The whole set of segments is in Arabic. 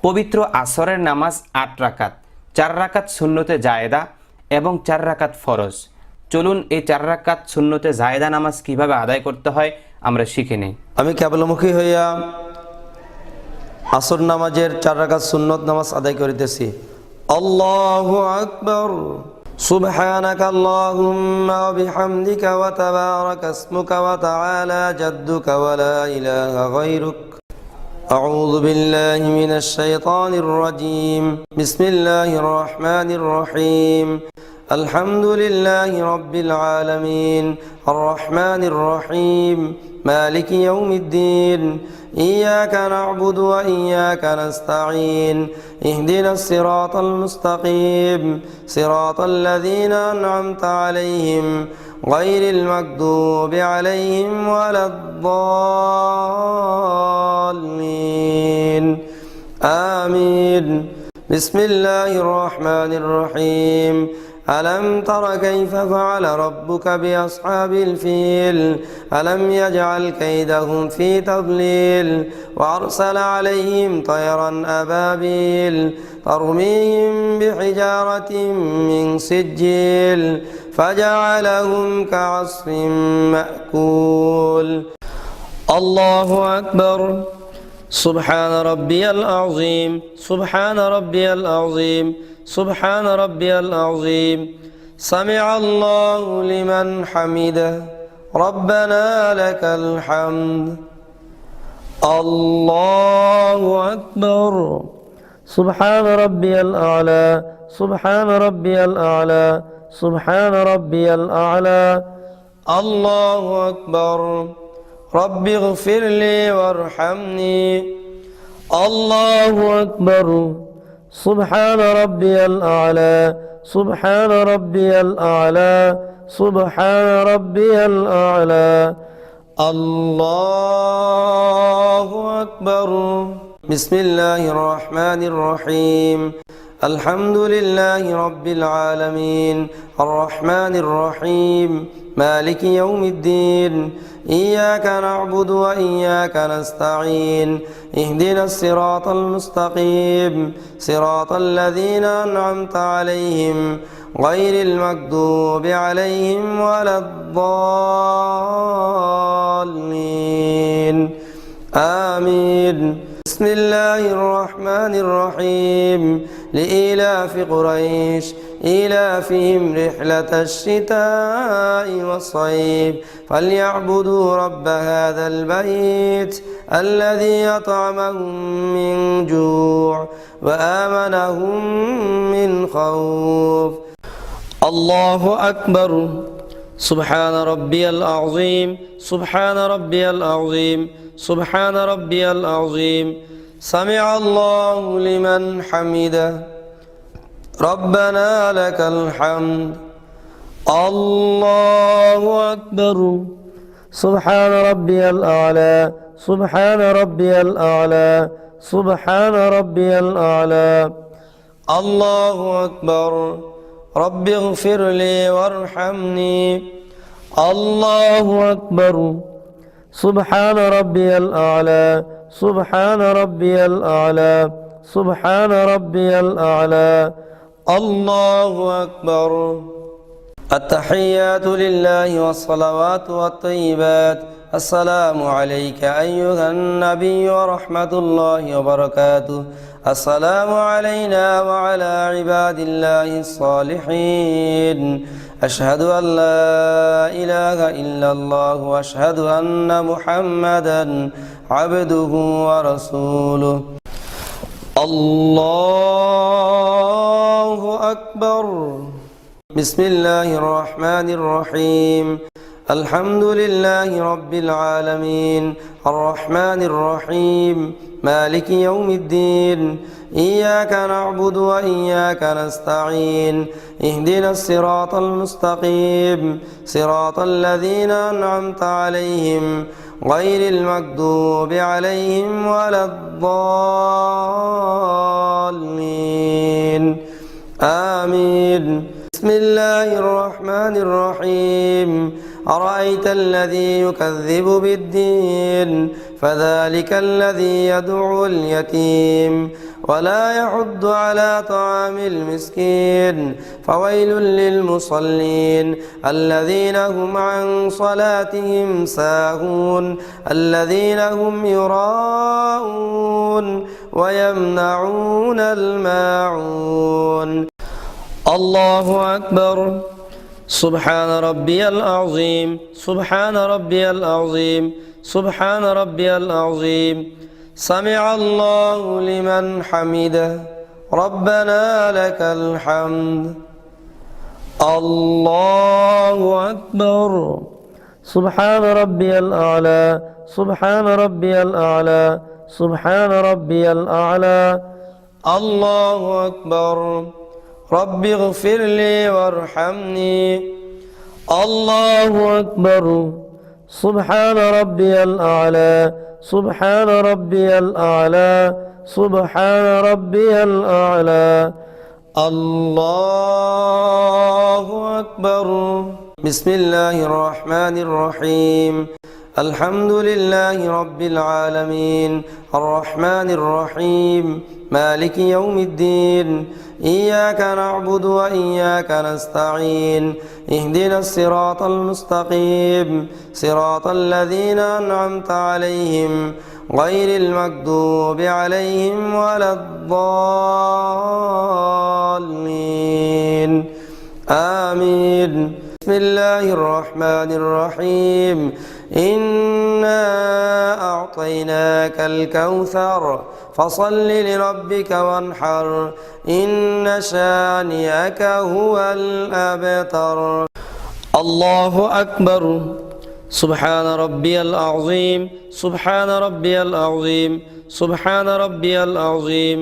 পবিত্র আসরের নামাজ ৮ রাকাত, ৪ রাকাত সুন্নতে জায়েদা এবং ৪ রাকাত ফরজ। চলুন এই ৪ রাকাত সুন্নতে জায়েদা নামাজ কিভাবে আদায় করতে হয় আমরা শিখে নিই। আমি কেবলমুখী হইয়া আসর নামাজের ৪ রাকাত সুন্নত নামাজ আদায় করিতেছি। আল্লাহু আকবার। সুবহানাকা আল্লাহুম্মা ওয়া বিহামদিকা ওয়া তাবারাকা ইসমুকা ওয়া তাআলা জাদ্দুকা ওয়া লা ইলাহা গায়রুক। আউযু বিল্লাহি মিনাশ শাইতানির রাজীম। বিসমিল্লাহির রহমানির রহিম। আলহামদুলিল্লাহি রাব্বিল আলামিন। আর রহমানির রহিম। مالك يوم الدين. إياك نعبد وإياك نستعين. اهدنا الصراط المستقيم صراط الذين أنعمت عليهم غير المغضوب عليهم ولا الضالين. آمين. بسم الله الرحمن الرحيم. ألم تر كيف فعل ربك بأصحاب الفيل ألم يجعل كيدهم في تضليل وأرسل عليهم طيرا أبابيل ترميهم بحجارة من سجيل فجعلهم كعصف مأكول. الله أكبر. سبحان ربي العظيم. سبحان ربي العظيم. سبحان ربي العظيم. سمع الله لمن حمده. ربنا لك الحمد. الله أكبر. سبحان ربي الأعلى. سبحان ربي الأعلى. سبحان ربي الأعلى. الله أكبر. رب اغفر لي وارحمني. الله أكبر. سبحان ربي الأعلى. سبحان ربي الأعلى. سبحان ربي الأعلى. الله أكبر. بسم الله الرحمن الرحيم. الحمد لله رب العالمين. الرحمن الرحيم. مالك يوم الدين. إياك نعبد وإياك نستعين. اهدنا الصراط المستقيم صراط الذين أنعمت عليهم غير المغضوب عليهم ولا الضالين. آمين. بسم الله الرحمن الرحيم. لإيلاف قريش إيلافهم رحلة الشتاء والصيف فليعبدوا رب هذا البيت الذي أطعمهم من جوع وآمنهم من خوف. الله أكبر. سبحان ربي العظيم. سبحان ربي العظيم. سبحان ربي العظيم. سمع الله لمن حمده. ربنا لك الحمد. الله أكبر. سبحان ربي الأعلى. سبحان ربي الأعلى. سبحان ربي الأعلى. الله أكبر. رب اغفر لي وارحمني. الله أكبر. سبحان ربي الأعلى. سبحان ربي الأعلى. سبحان ربي الأعلى. الله أكبر. التحيات لله والصلوات والطيبات. السلام عليك أيها النبي ورحمة الله وبركاته. السلام علينا وعلى عباد الله الصالحين. أشهد أن لا إله إلا الله وأشهد أن محمدا عبده ورسوله. الله أكبر. بسم الله الرحمن الرحيم. الحمد لله رب العالمين. الرحمن الرحيم. مالك يوم الدين. إياك نعبد وإياك نستعين. اهدنا الصراط المستقيم صراط الذين أنعمت عليهم غير المغضوب عليهم ولا الضالين. آمين. بسم الله الرحمن الرحيم. أرأيت الذي يكذب بالدين فذلك الذي يدعو اليتيم ولا يحض على طعام المسكين فويل للمصلين الذين هم عن صلاتهم ساهون الذين هم يراءون ويمنعون الماعون الله أكبر سبحان ربي العظيم سبحان ربي العظيم سبحان ربي العظيم سمع الله لمن حمده ربنا لك الحمد الله أكبر سبحان ربي الأعلى سبحان ربي الأعلى سبحان ربي الأعلى الله أكبر رب اغفر لي وارحمني الله أكبر سبحان ربي الأعلى سبحان ربي الأعلى سبحان ربي الأعلى الله أكبر بسم الله الرحمن الرحيم الحمد لله رب العالمين الرحمن الرحيم مالك يوم الدين إياك نعبد وإياك نستعين اهدنا الصراط المستقيم صراط الذين أنعمت عليهم غير المغضوب عليهم ولا الضالين آمين بسم الله الرحمن الرحيم إنا أعطيناك الكوثر فصل لربك وانحر إن شانئك هو الأبتر الله أكبر سبحان ربي العظيم سبحان ربي العظيم سبحان ربي العظيم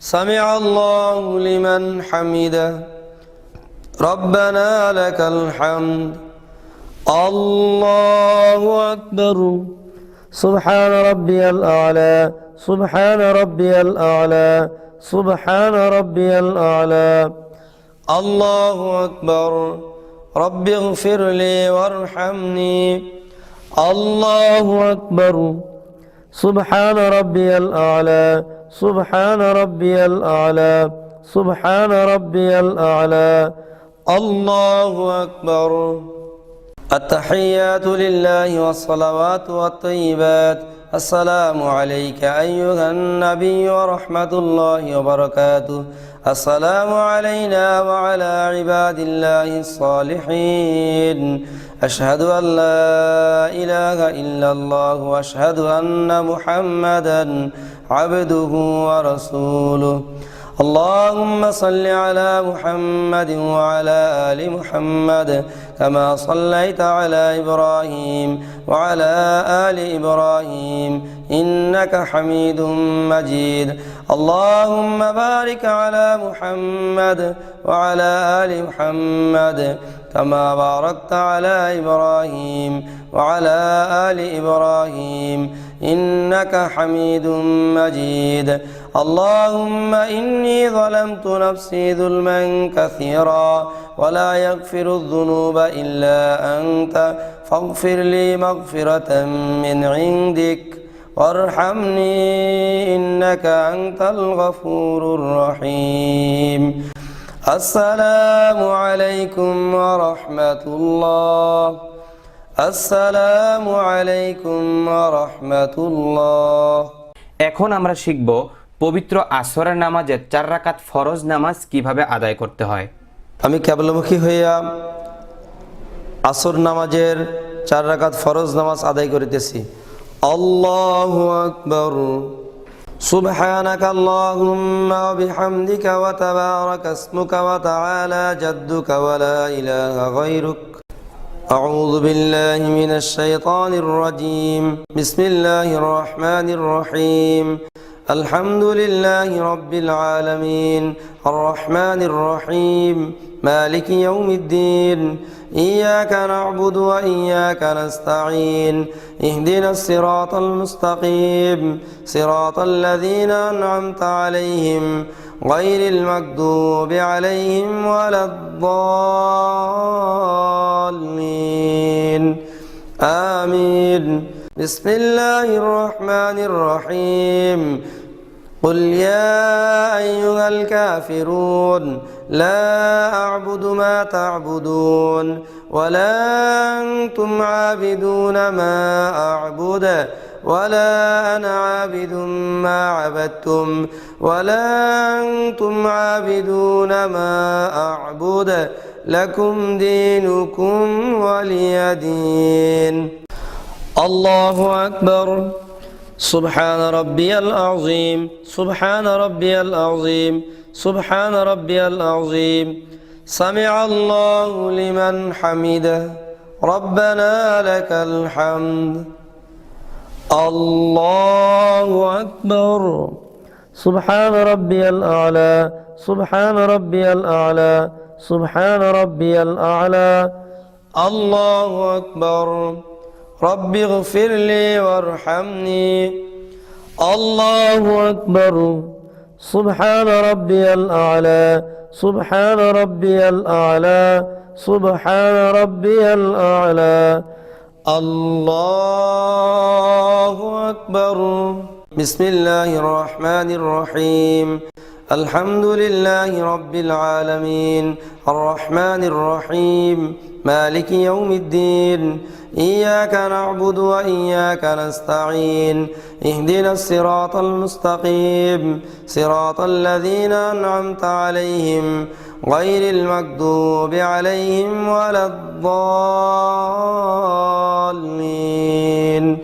سمع الله لمن حمده ربنا لك الحمد الله أكبر سبحان ربي الأعلى سبحان ربي الأعلى سبحان ربي الأعلى الله أكبر رب اغفر لي وارحمني الله أكبر سبحان ربي الأعلى سبحان ربي الأعلى سبحان ربي الأعلى الله أكبر التحيات لله والصلوات والطيبات السلام عليك أيها النبي ورحمة الله وبركاته السلام علينا وعلى عباد الله الصالحين أشهد أن لا إله إلا الله وأشهد أن محمدا عبده ورسوله اللهم صل على محمد وعلى آل محمد كما صليت على إبراهيم وعلى آل إبراهيم إنك حميد مجيد اللهم بارك على محمد وعلى آل محمد كما باركت على إبراهيم وعلى آل إبراهيم إنك حميد مجيد اللهم إني ظلمت نفسي ظلما كثيرا ولا يغفر الذنوب إلا أنت فاغفر لي مغفرة من عندك وارحمني إنك أنت الغفور الرحيم السلام عليكم ورحمة الله السلام عليكم ورحمة الله এখন আমরা শিখব পবিত্র আসরের নামাজের 4 রাকাত ফরজ নামাজ কিভাবে আদায় করতে হয়। আমি কেবলমুখী হইয়া আসর নামাজের 4 রাকাত ফরজ নামাজ আদায় করিতেছি। আল্লাহু আকবার সুবহানাকা আল্লাহুম্মা ওয়া বিহামদিকা ওয়া তাবারাকা ইসমুকা ওয়া তাআলা জাদ্দুকা ওয়া লা ইলাহা গায়রুক أعوذ بالله من الشيطان الرجيم بسم الله الرحمن الرحيم الحمد لله رب العالمين الرحمن الرحيم مالك يوم الدين إياك نعبد وإياك نستعين اهدنا الصراط المستقيم صراط الذين أنعمت عليهم غير المغضوب عليهم ولا الضالين آمين بسم الله الرحمن الرحيم قل يا أيها الكافرون لا أعبد ما تعبدون ولا أنتم عابدون ما أعبد ولا أنا عابد ما عبدتم ولا أنتم عابدون ما أعبد لكم دينكم ولي دين الله أكبر سبحان ربي العظيم سبحان ربي العظيم سبحان ربي العظيم سمع الله لمن حمده ربنا لك الحمد الله أكبر سبحان ربي الأعلى سبحان ربي الأعلى سبحان ربي الأعلى الله أكبر رب اغفر لي وارحمني الله أكبر سبحان ربي الأعلى سبحان ربي الأعلى سبحان ربي الأعلى الله أكبر بسم الله الرحمن الرحيم الحمد لله رب العالمين الرحمن الرحيم مالك يوم الدين إياك نعبد وإياك نستعين اهدنا الصراط المستقيم صراط الذين أنعمت عليهم غير المغضوب عليهم ولا الضالين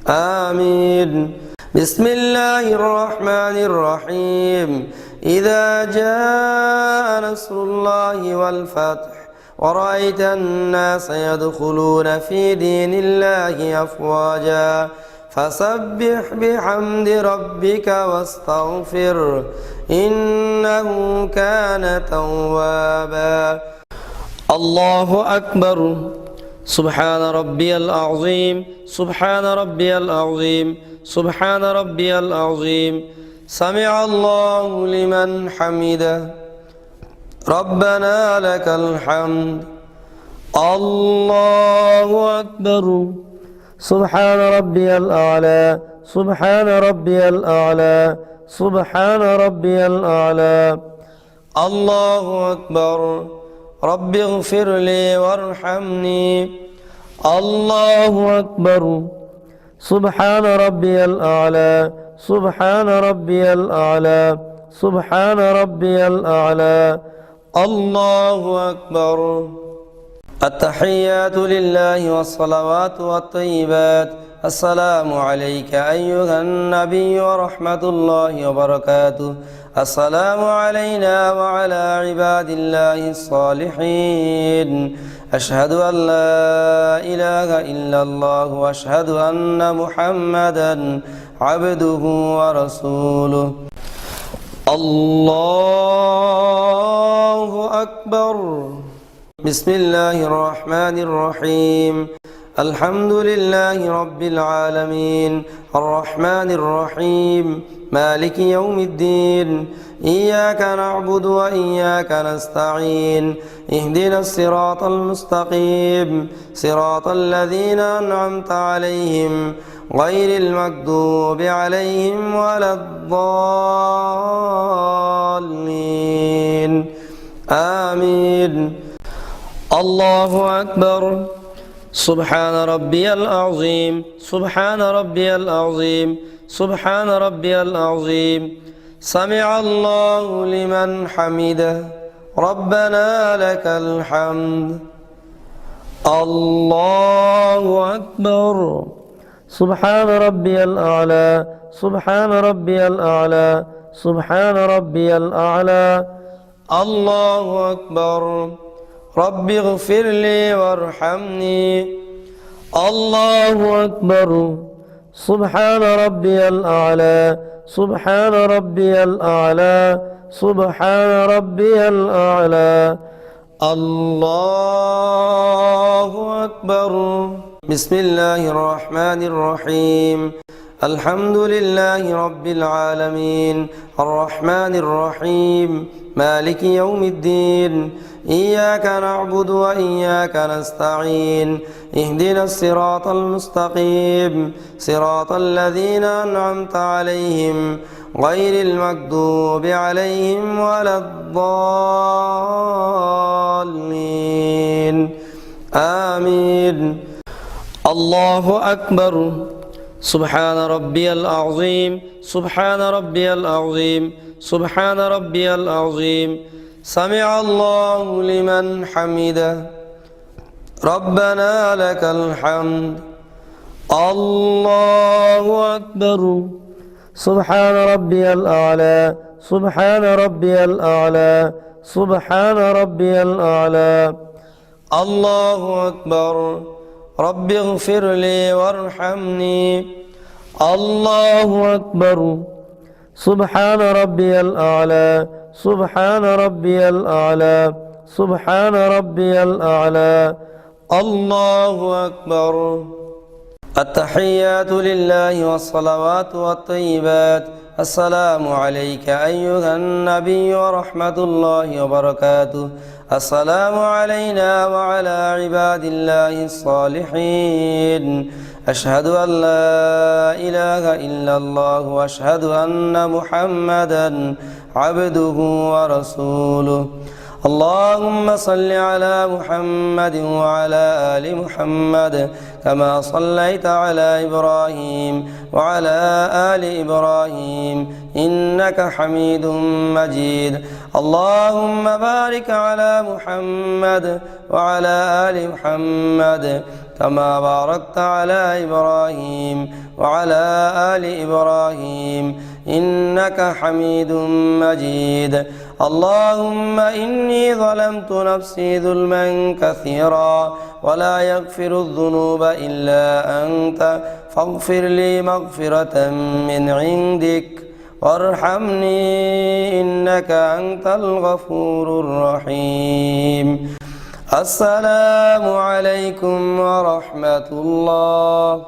آمين بسم الله الرحمن الرحيم إذا جاء نصر الله والفتح ورأيت الناس يدخلون في دين الله أفواجا فسبح بحمد ربك واستغفر إنه كان توابا الله أكبر سبحان ربي العظيم سبحان ربي العظيم سبحان ربي العظيم سمع الله لمن حمده ربنا لك الحمد الله أكبر سبحان ربي الأعلى سبحان ربي الأعلى سبحان ربي الأعلى الله أكبر رب اغفر لي وارحمني الله أكبر سبحان ربي الأعلى سبحان ربي الأعلى سبحان ربي الأعلى الله أكبر التحيات لله والصلوات والطيبات السلام عليك أيها النبي ورحمة الله وبركاته السلام علينا وعلى عباد الله الصالحين أشهد أن لا إله إلا الله وأشهد أن محمدا عبده ورسوله الله أكبر بسم الله الرحمن الرحيم الحمد لله رب العالمين الرحمن الرحيم مالك يوم الدين إياك نعبد وإياك نستعين اهدنا الصراط المستقيم صراط الذين أنعمت عليهم غير المغضوب عليهم ولا الضالين آمين الله أكبر سبحان ربي العظيم سبحان ربي العظيم سبحان ربي العظيم سمع الله لمن حمده ربنا لك الحمد الله أكبر سبحان ربي الأعلى سبحان ربي الأعلى سبحان ربي الأعلى الله أكبر رب اغفر لي وارحمني الله أكبر سبحان ربي الأعلى سبحان ربي الأعلى سبحان ربي الأعلى الله أكبر بسم الله الرحمن الرحيم الحمد لله رب العالمين الرحمن الرحيم مالك يوم الدين إياك نعبد وإياك نستعين اهدنا الصراط المستقيم صراط الذين أنعمت عليهم غير المغضوب عليهم ولا الضالين آمين الله أكبر سبحان ربي العظيم سبحان ربي العظيم سبحان ربي العظيم سمع الله لمن حمده ربنا لك الحمد الله أكبر سبحان ربي الأعلى سبحان ربي الأعلى سبحان ربي الأعلى الله أكبر رب اغفر لي وارحمني الله أكبر سبحان ربي الأعلى سبحان ربي الأعلى سبحان ربي الأعلى الله أكبر التحيات لله والصلوات والطيبات السلام عليك أيها النبي ورحمة الله وبركاته السلام علينا وعلى عباد الله الصالحين أشهد أن لا إله إلا الله وأشهد أن محمدا عبده ورسوله اللهم صل على محمد وعلى آل محمد كما صليت على إبراهيم وعلى آل إبراهيم إنك حميد مجيد اللهم بارك على محمد وعلى آل محمد كما باركت على إبراهيم وعلى آل إبراهيم إنك حميد مجيد اللهم إني ظلمت نفسي ظلما كثيرا ولا يغفر الذنوب إلا أنت فاغفر لي مغفرة من عندك وارحمني إنك أنت الغفور الرحيم السلام عليكم ورحمة الله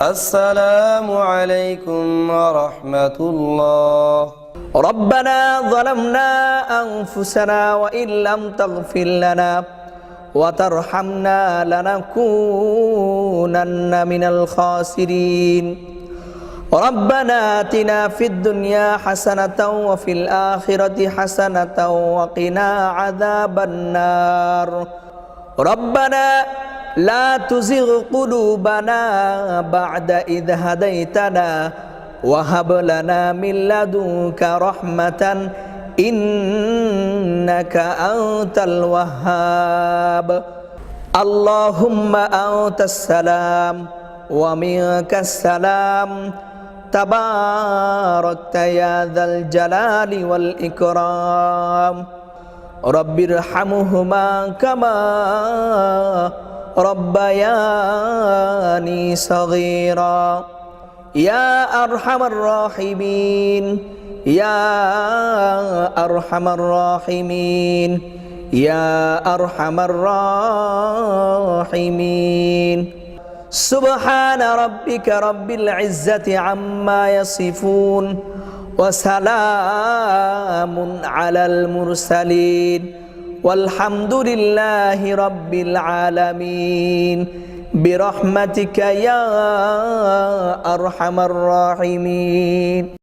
السلام عليكم ورحمة الله ربنا ظلمنا أنفسنا وإن لم تغفر لنا وترحمنا لنكونن من الخاسرين ربنا آتنا في الدنيا حسنة وفي الآخرة حسنة وقنا عذاب النار ربنا لا تزغ قلوبنا بعد إذ هديتنا وهب لنا من لدنك رحمة إنك أنت الوهاب اللهم أنت السلام ومنك السلام تباركت يا ذا الجلال والإكرام رب ارحمهما كما ربياني صغيرا يا أرحم الراحمين يا أرحم الراحمين يا أرحم الراحمين سبحان ربك رب العزة عما يصفون وسلام على المرسلين والحمد لله رب العالمين برحمتك يا أرحم الراحمين